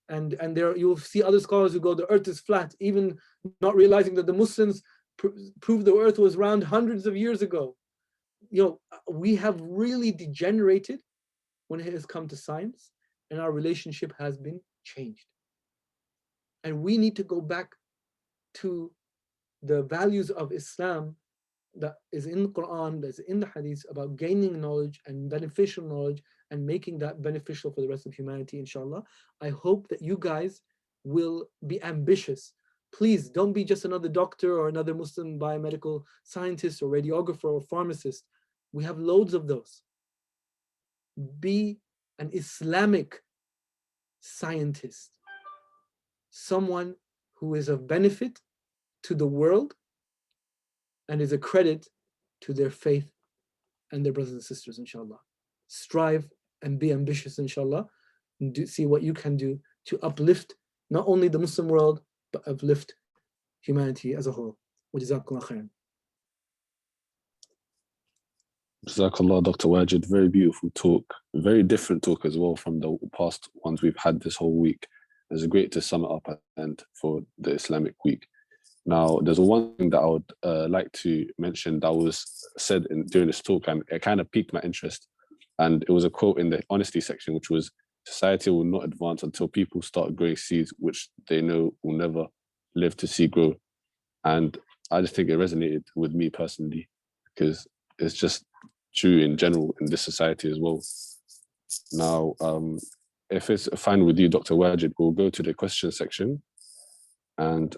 B: And there you'll see other scholars who go, the earth is flat, even not realizing that the Muslims proved the earth was round hundreds of years ago. We have really degenerated when it has come to science, and our relationship has been changed. And we need to go back to the values of Islam that is in the Quran, that's in the Hadith, about gaining knowledge and beneficial knowledge and making that beneficial for the rest of humanity, inshallah. I hope that you guys will be ambitious. Please don't be just another doctor or another Muslim biomedical scientist or radiographer or pharmacist. We have loads of those. Be an Islamic scientist, someone who is of benefit to the world and is a credit to their faith and their brothers and sisters, inshallah. Strive and be ambitious, inshallah, and see what you can do to uplift not only the Muslim world, but uplift humanity as a whole. Jazakallah khairan.
A: Jazakallah, Dr. Wajid. Very beautiful talk. Very different talk as well from the past ones we've had this whole week. It's great to sum it up at the end for the Islamic week. Now, there's one thing that I would like to mention that was said during this talk, and it kind of piqued my interest. And it was a quote in the honesty section, which was, society will not advance until people start growing seeds which they know will never live to see grow. And I just think it resonated with me personally, because it's just true in general in this society as well. Now, if it's fine with you, Dr. Wajid, we'll go to the question section. And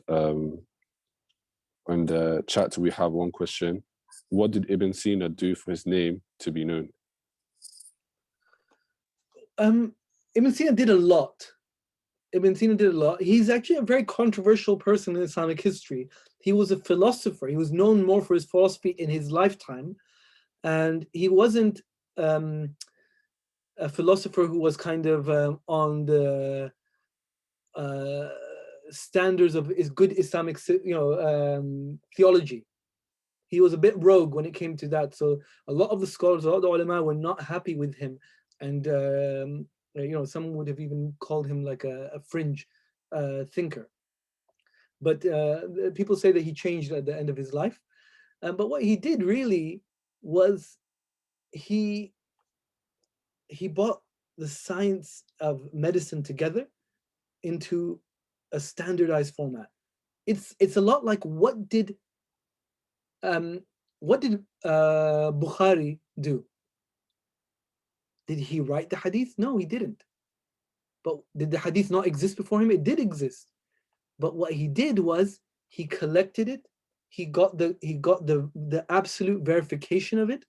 A: in the chat, we have one question. What did Ibn Sina do for his name to be known?
B: Ibn Sina did a lot. He's actually a very controversial person in Islamic history. He was a philosopher. He was known more for his philosophy in his lifetime. And he wasn't a philosopher who was kind of on the standards of good Islamic, theology. He was a bit rogue when it came to that. So a lot of the scholars, a lot of the ulama were not happy with him. And some would have even called him like a fringe thinker. But people say that he changed at the end of his life. But what he did really was he brought the science of medicine together into a standardized format. It's a lot like what did Bukhari do? Did he write the hadith? No, he didn't. But did the hadith not exist before him? It did exist. But what he did was he collected it. He got the absolute verification of it,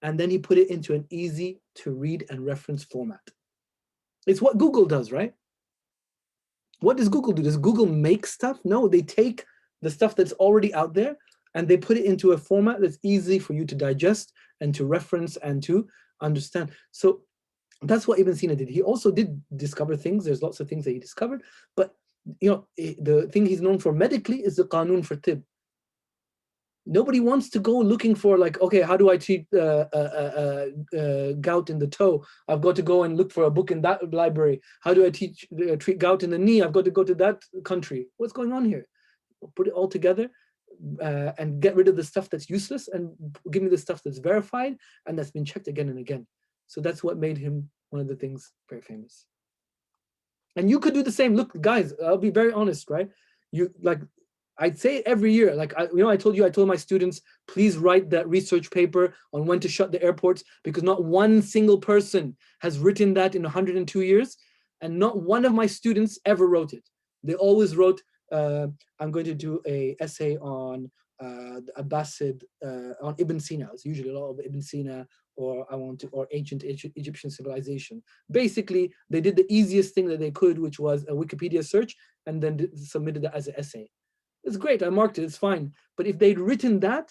B: and then he put it into an easy to read and reference format. It's what Google does, right? What does Google do? Does Google make stuff? No, they take the stuff that's already out there and they put it into a format that's easy for you to digest and to reference and to understand. So that's what Ibn Sina did. He also did discover things. There's lots of things that he discovered, but the thing he's known for medically is the Qanun for Tib. Nobody wants to go looking for like, okay, how do I treat gout in the toe? I've got to go and look for a book in that library. How do I treat gout in the knee? I've got to go to that country. What's going on here? Put it all together and get rid of the stuff that's useless and give me the stuff that's verified and that's been checked again and again. So that's what made him one of the things very famous. And you could do the same. Look, guys, I'll be very honest, right? You like, I'd say it every year. Like, I told my students, please write that research paper on when to shut the airports, because not one single person has written that in 102 years. And not one of my students ever wrote it. They always wrote, I'm going to do an essay on the Abbasid, on Ibn Sina. It's usually a lot of Ibn Sina, or ancient Egyptian civilization. Basically, they did the easiest thing that they could, which was a Wikipedia search, and then submitted that as an essay. It's great, I marked it, it's fine. But if they'd written that,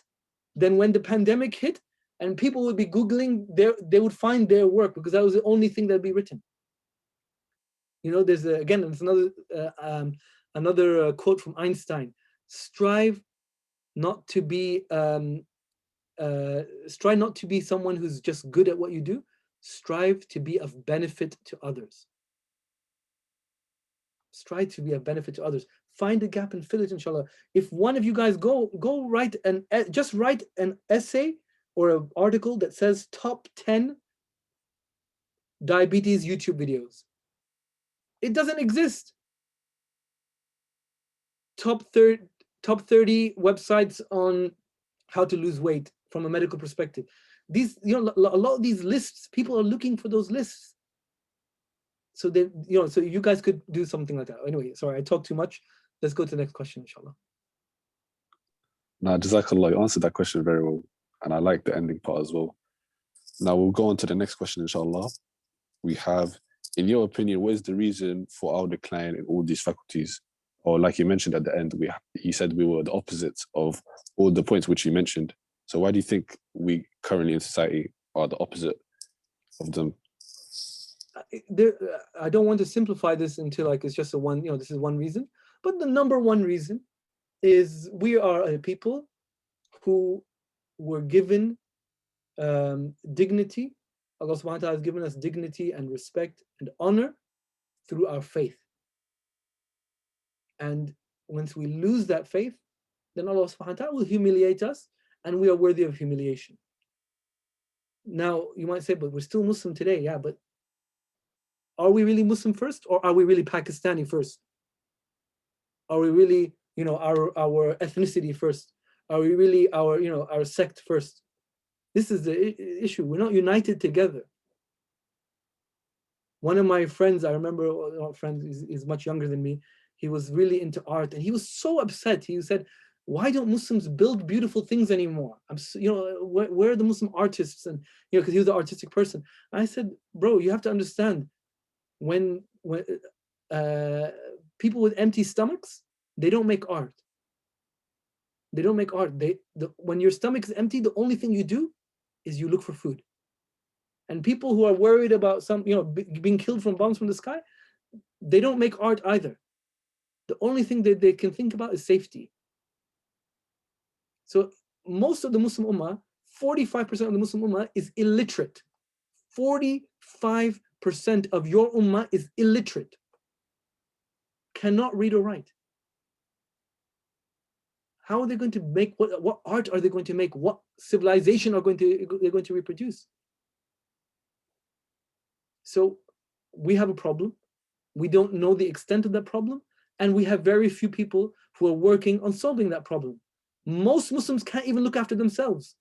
B: then when the pandemic hit and people would be Googling, they would find their work, because that was the only thing that'd be written. You know, there's another quote from Einstein: strive not to be someone who's just good at what you do. Strive to be of benefit to others. Strive to be of benefit to others. Find a gap and fill it, inshallah. If one of you guys go write just write an essay or an article that says top 10 diabetes YouTube videos. It doesn't exist. Top 30 websites on how to lose weight from a medical perspective. These, a lot of these lists, people are looking for those lists. So they, so you guys could do something like that. Anyway, sorry, I talked too much. Let's go to the next question, inshallah.
A: Now, Jazakallah, you answered that question very well. And I like the ending part as well. Now we'll go on to the next question, inshallah. We have, in your opinion, what is the reason for our decline in all these faculties? Or like you mentioned at the end, you said we were the opposites of all the points which you mentioned. So why do you think we currently in society are the opposite of them?
B: I don't want to simplify this into like it's just this is one reason. But the number one reason is we are a people who were given dignity. Allah subhanahu wa ta'ala has given us dignity and respect and honor through our faith. And once we lose that faith, then Allah subhanahu wa ta'ala will humiliate us, and we are worthy of humiliation. Now, you might say, but we're still Muslim today. Yeah, but are we really Muslim first, or are we really Pakistani first? Are we really, our ethnicity first? Are we really our sect first? This is the issue. We're not united together. One of my friends, I remember, is much younger than me. He was really into art, and he was so upset. He said, "Why don't Muslims build beautiful things anymore? Where are the Muslim artists?" And because he was an artistic person. I said, "Bro, you have to understand, when people with empty stomachs, they don't make art. They don't make art. When your stomach is empty, the only thing you do is you look for food. And people who are worried about being killed from bombs from the sky, they don't make art either. The only thing that they can think about is safety." So most of the Muslim Ummah, 45% of the Muslim Ummah is illiterate. 45% of your Ummah is illiterate. Cannot read or write. How are they going to make, what art are they going to make? What civilization they're going to reproduce? So we have a problem. We don't know the extent of that problem, and we have very few people who are working on solving that problem. Most Muslims can't even look after themselves.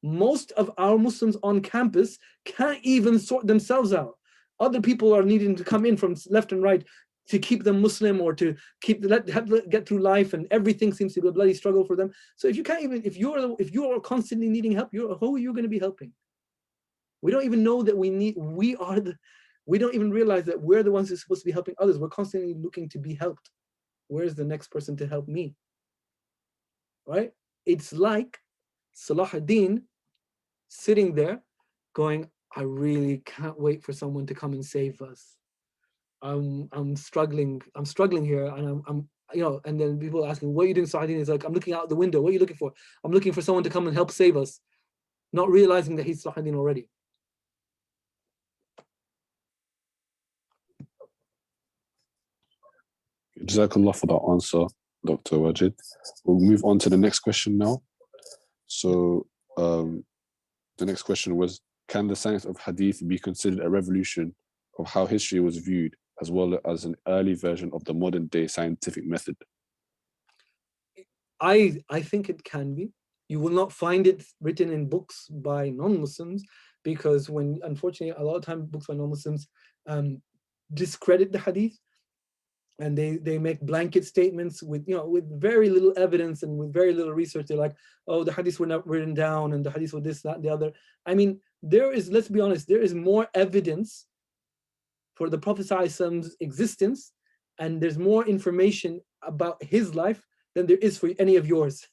B: Most of our Muslims on campus can't even sort themselves out. Other people are needing to come in from left and right to keep them Muslim, or to get through life, and everything seems to be a bloody struggle for them. So if you are constantly needing help, who are you going to be helping? We don't even know that we don't even realize that we're the ones who are supposed to be helping others. We're constantly looking to be helped. Where's the next person to help me? Right? It's like Salah ad-Din sitting there going, I really can't wait for someone to come and save us. I'm struggling here, and and then people asking, what are you doing, Sa'adin? It's like, I'm looking out the window. What are you looking for? I'm looking for someone to come and help save us, not realizing that he's Sa'adin already.
A: Jazakallah for that answer, Dr. Wajid. We'll move on to the next question now. So the next question was, can the science of hadith be considered a revolution of how history was viewed, as well as an early version of the modern day scientific method?
B: I think it can be. You will not find it written in books by non-Muslims, because unfortunately, a lot of times books by non-Muslims discredit the hadith, and they make blanket statements with very little evidence and with very little research. They're like, oh, the hadiths were not written down, and the hadiths were this, that, and the other. I mean, let's be honest, there is more evidence for the Prophet ﷺ's existence, and there's more information about his life than there is for any of yours.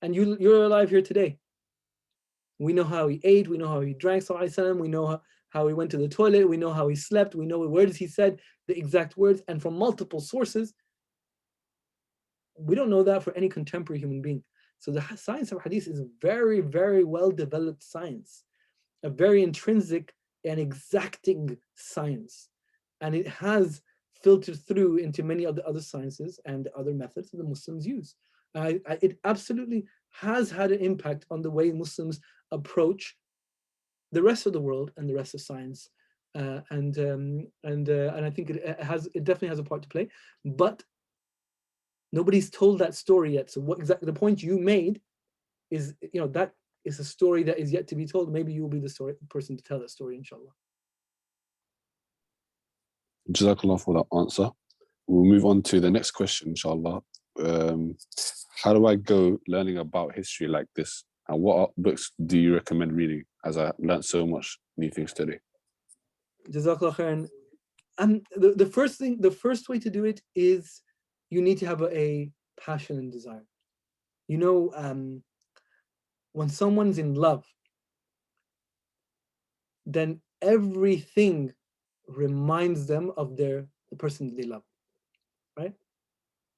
B: And you're alive here today. We know how he ate, we know how he drank, ﷺ, we know how he went to the toilet, we know how he slept, we know what words he said, the exact words, and from multiple sources. We don't know that for any contemporary human being. So the science of hadith is a very, very well developed science, a very intrinsic and exacting science. And it has filtered through into many of the other sciences and other methods that the Muslims use. It absolutely has had an impact on the way Muslims approach the rest of the world and the rest of science, and I think it definitely has a part to play. But nobody's told that story yet. So what exactly the point you made is, that is a story that is yet to be told. Maybe you will be the person to tell that story, inshallah.
A: Jazakallah for that answer. We'll move on to the next question, inshallah. How do I go learning about history like this? And what books do you recommend reading, as I learned so much new things today?
B: Jazakallah khairan. And the first way to do it is you need to have a passion and desire. When someone's in love, then everything reminds them of the person that they love, right?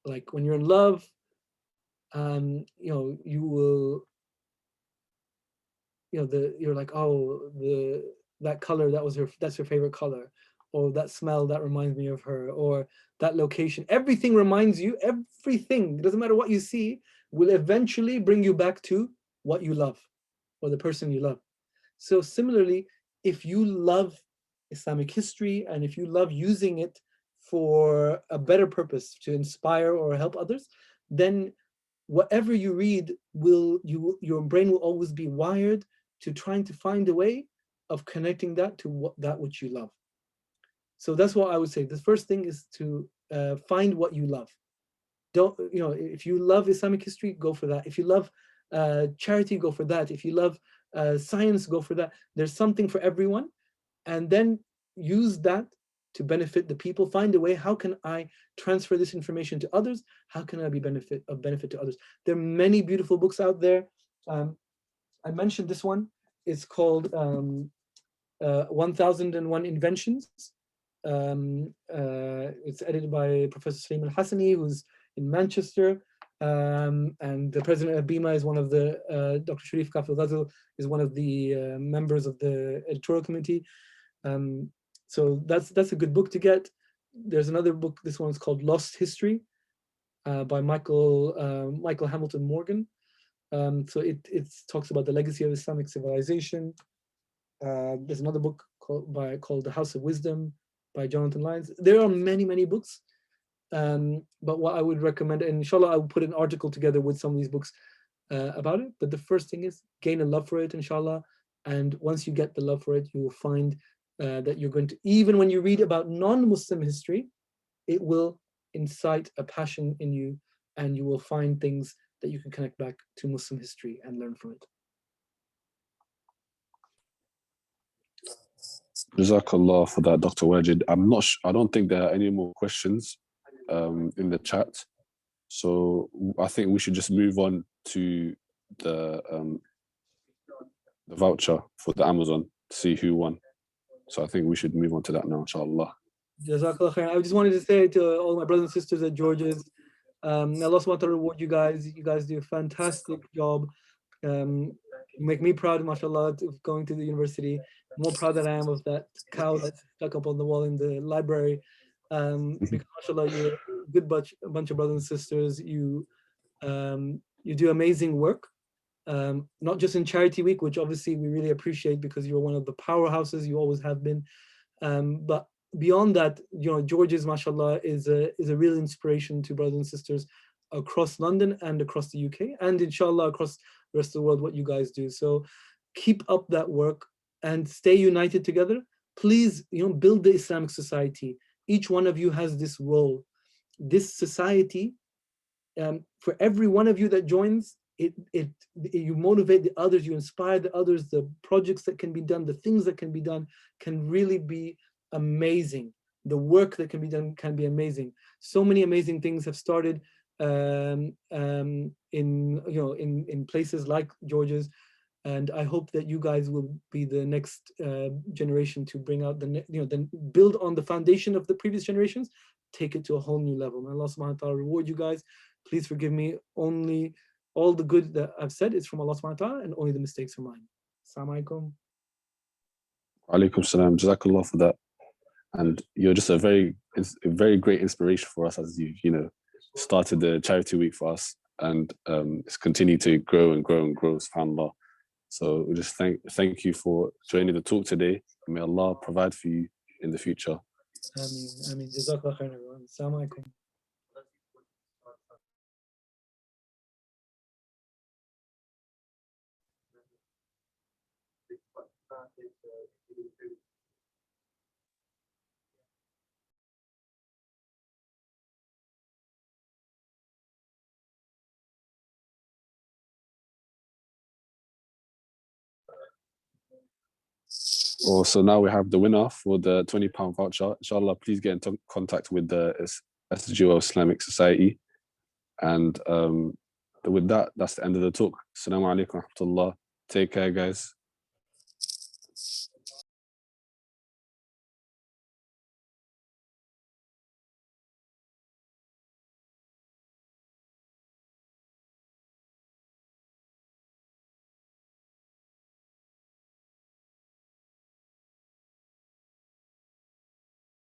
B: Like when you're in love, you will, you're like, oh, that color, that's your favorite color, or that smell, that reminds me of her, or that location. Everything reminds you, everything, it doesn't matter what you see, will eventually bring you back to what you love, or the person you love. So similarly, if you love Islamic history, and if you love using it for a better purpose, to inspire or help others, then whatever you read, your brain will always be wired to trying to find a way of connecting that to that which you love. So that's what I would say. The first thing is to find what you love. If you love Islamic history, go for that. If you love charity, go for that. If you love science, go for that. There's something for everyone. And then use that to benefit the people. Find a way, how can I transfer this information to others? How can I be of benefit to others? There are many beautiful books out there. I mentioned this one. It's called 1001 Inventions. It's edited by Professor Salim Al-Hassani, who's in Manchester. And the president of BIMA is one of the, Dr. Sharif Kafil Ghazal is one of the members of the editorial committee. So that's a good book to get. There's another book, this one's called Lost History by Michael Hamilton Morgan. So it talks about the legacy of Islamic civilization. There's another book called The House of Wisdom by Jonathan Lyons. There are many, many books. But what I would recommend, and inshallah, I will put an article together with some of these books about it. But the first thing is gain a love for it, inshallah. And once you get the love for it, you will find that you're going to, even when you read about non-Muslim history, it will incite a passion in you, and you will find things that you can connect back to Muslim history and learn from it.
A: Jazakallah for that, Dr. Wajid. I don't think there are any more questions in the chat. So I think we should just move on to the voucher for the Amazon to see who won. So I think we should move on to that now, inshallah.
B: Jazakallah khair. I just wanted to say to all my brothers and sisters at George's, May Allah subhanahu wa ta'ala reward you guys. You guys do a fantastic job. Make me proud, mashallah, of going to the university. More proud than I am of that cow that's stuck up on the wall in the library. Because mashallah, you're a good bunch of brothers and sisters. You do amazing work. Not just in Charity Week, which obviously we really appreciate because you're one of the powerhouses, you always have been. But beyond that, George's, mashallah, is a real inspiration to brothers and sisters across London and across the UK, and inshallah across the rest of the world, what you guys do. So keep up that work and stay united together. Please, build the Islamic society. Each one of you has this role. This society, for every one of you that joins, you motivate the others, you inspire the others. The projects that can be done, the things that can be done can really be amazing. The work that can be done can be amazing. So many amazing things have started in places like George's, and I hope that you guys will be the next generation to bring out then build on the foundation of the previous generations, take it to a whole new level. May Allah subhanahu wa ta'ala reward you guys. Please forgive me. Only all the good that I've said is from Allah subhanahu wa ta'ala, and only the mistakes are mine. Assalamu alaikum.
A: Alaikum salam. Jazakallah for that. And you're just a very great inspiration for us as you've started the charity week for us, and it's continued to grow and grow and grow, subhanAllah. So we just thank you for joining the talk today. May Allah provide for you in the future.
B: Ameen. Jazakallah khairan, everyone. Assalamu alaikum.
A: So now we have the winner for the £20 voucher. Inshallah, please get in contact with the SGUL Islamic Society. And with that, that's the end of the talk. Assalamu alaikum wa rahmatullah. Take care, guys.